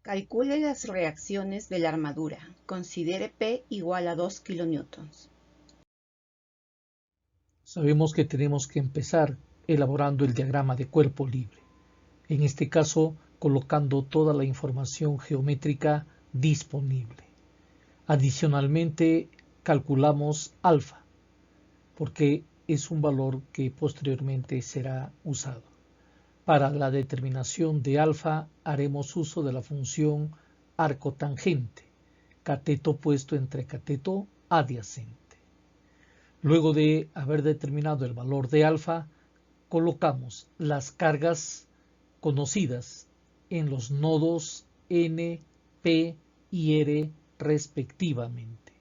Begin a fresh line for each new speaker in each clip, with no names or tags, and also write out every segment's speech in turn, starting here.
Calcule las reacciones de la armadura. Considere P igual a 2 kN.
Sabemos que tenemos que empezar elaborando el diagrama de cuerpo libre. En este caso, colocando toda la información geométrica disponible. Adicionalmente, calculamos alfa, porque es un valor que posteriormente será usado. Para la determinación de alfa haremos uso de la función arcotangente, cateto puesto entre cateto adyacente. Luego de haber determinado el valor de alfa, colocamos las cargas conocidas en los nodos N, P y R respectivamente.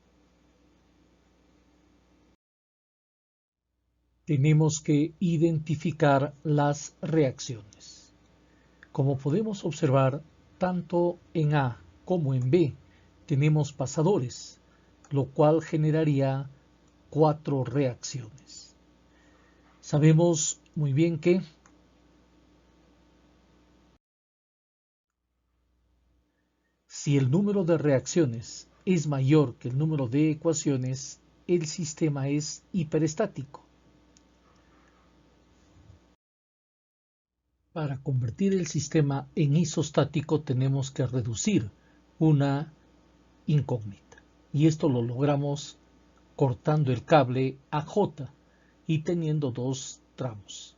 Tenemos que identificar las reacciones. Como podemos observar, tanto en A como en B tenemos pasadores, lo cual generaría 4 reacciones. Sabemos muy bien que si el número de reacciones es mayor que el número de ecuaciones, el sistema es hiperestático. Para convertir el sistema en isostático tenemos que reducir una incógnita. Y esto lo logramos cortando el cable AJ y teniendo dos tramos.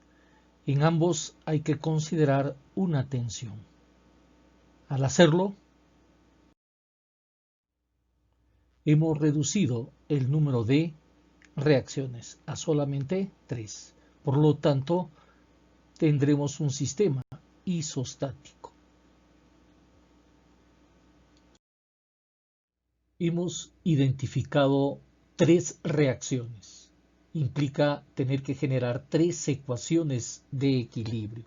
En ambos hay que considerar una tensión. Al hacerlo, hemos reducido el número de reacciones a solamente 3. Por lo tanto, tendremos un sistema isostático. Hemos identificado 3 reacciones. Implica tener que generar 3 ecuaciones de equilibrio.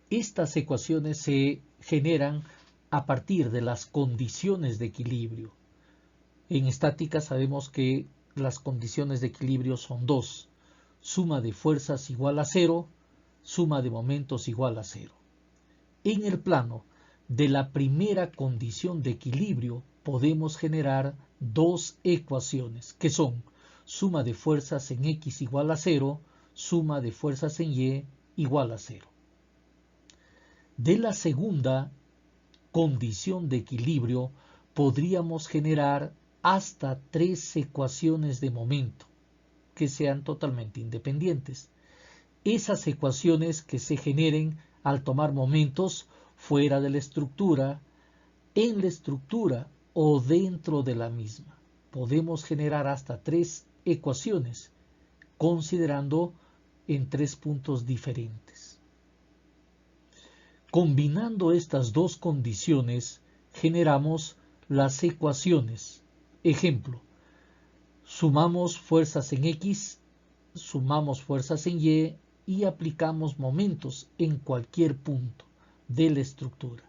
Estas ecuaciones se generan a partir de las condiciones de equilibrio. En estática sabemos que las condiciones de equilibrio son 2. Suma de fuerzas igual a 0, suma de momentos igual a 0. En el plano de la primera condición de equilibrio podemos generar 2 ecuaciones que son suma de fuerzas en X igual a 0, suma de fuerzas en Y igual a 0. De la segunda condición de equilibrio podríamos generar hasta 3 ecuaciones de momento que sean totalmente independientes. Esas ecuaciones que se generen al tomar momentos fuera de la estructura, en la estructura o dentro de la misma. Podemos generar hasta 3 ecuaciones considerando en 3 puntos diferentes. Combinando estas dos condiciones generamos las ecuaciones. Ejemplo, sumamos fuerzas en X, sumamos fuerzas en Y y aplicamos momentos en cualquier punto de la estructura.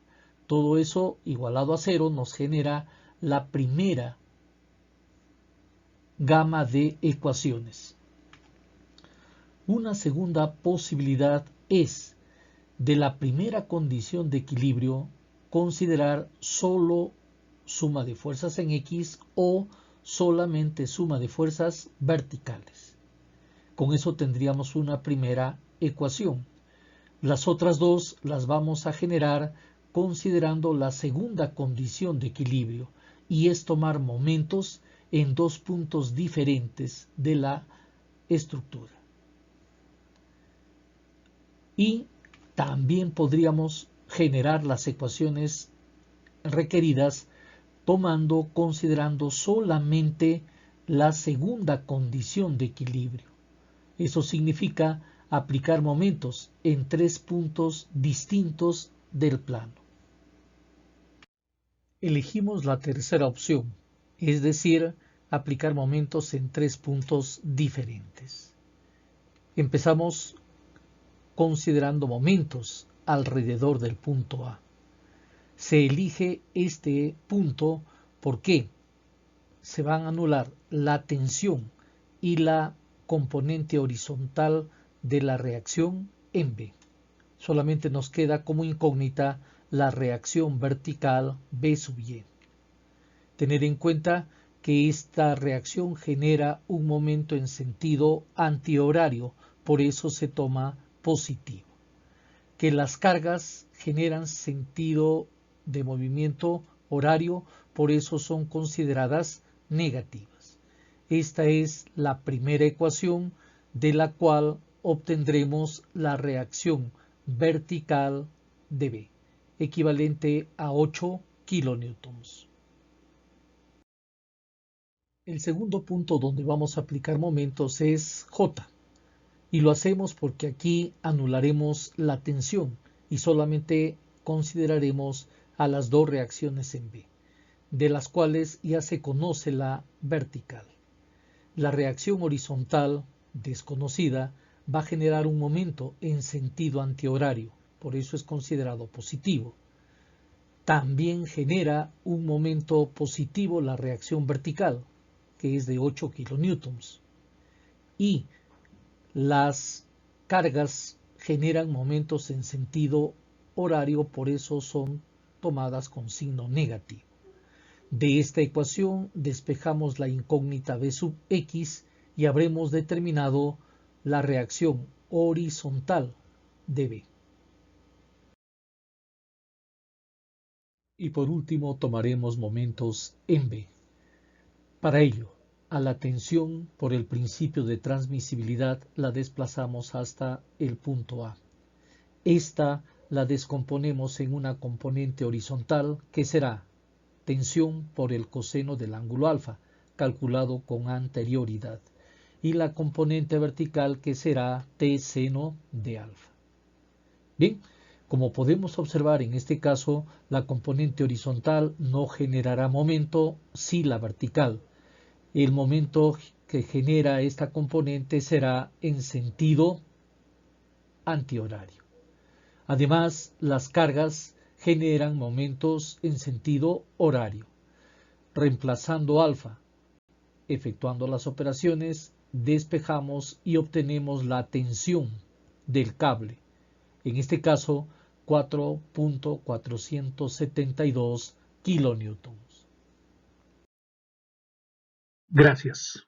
Todo eso igualado a 0 nos genera la primera gama de ecuaciones. Una segunda posibilidad es, de la primera condición de equilibrio, considerar solo suma de fuerzas en X o solamente suma de fuerzas verticales. Con eso tendríamos una primera ecuación. Las otras dos las vamos a generar considerando la segunda condición de equilibrio, y es tomar momentos en 2 puntos diferentes de la estructura. Y también podríamos generar las ecuaciones requeridas considerando solamente la segunda condición de equilibrio. Eso significa aplicar momentos en 3 puntos distintos del plano. Elegimos la tercera opción, es decir, aplicar momentos en 3 puntos diferentes. Empezamos considerando momentos alrededor del punto A. Se elige este punto porque se van a anular la tensión y la componente horizontal de la reacción en B. Solamente nos queda como incógnita la reacción vertical B sub y. Tener en cuenta que esta reacción genera un momento en sentido antihorario, por eso se toma positivo. Que las cargas generan sentido de movimiento horario, por eso son consideradas negativas. Esta es la primera ecuación de la cual obtendremos la reacción vertical de B, equivalente a 8 kilonewtons. El segundo punto donde vamos a aplicar momentos es J, y lo hacemos porque aquí anularemos la tensión y solamente consideraremos a las dos reacciones en B, de las cuales ya se conoce la vertical. La reacción horizontal, desconocida, va a generar un momento en sentido antihorario, por eso es considerado positivo. También genera un momento positivo la reacción vertical, que es de 8 kilonewtons. Y las cargas generan momentos en sentido horario, por eso son tomadas con signo negativo. De esta ecuación despejamos la incógnita B sub X y habremos determinado la reacción horizontal de B. Y por último tomaremos momentos en B. Para ello, a la tensión por el principio de transmisibilidad la desplazamos hasta el punto A. Esta la descomponemos en una componente horizontal que será tensión por el coseno del ángulo alfa, calculado con anterioridad, y la componente vertical que será T seno de alfa. Bien, como podemos observar en este caso, la componente horizontal no generará momento, sí la vertical. El momento que genera esta componente será en sentido antihorario. Además, las cargas generan momentos en sentido horario. Reemplazando alfa, efectuando las operaciones, despejamos y obtenemos la tensión del cable. En este caso, 4.472 kilonewtons. Gracias.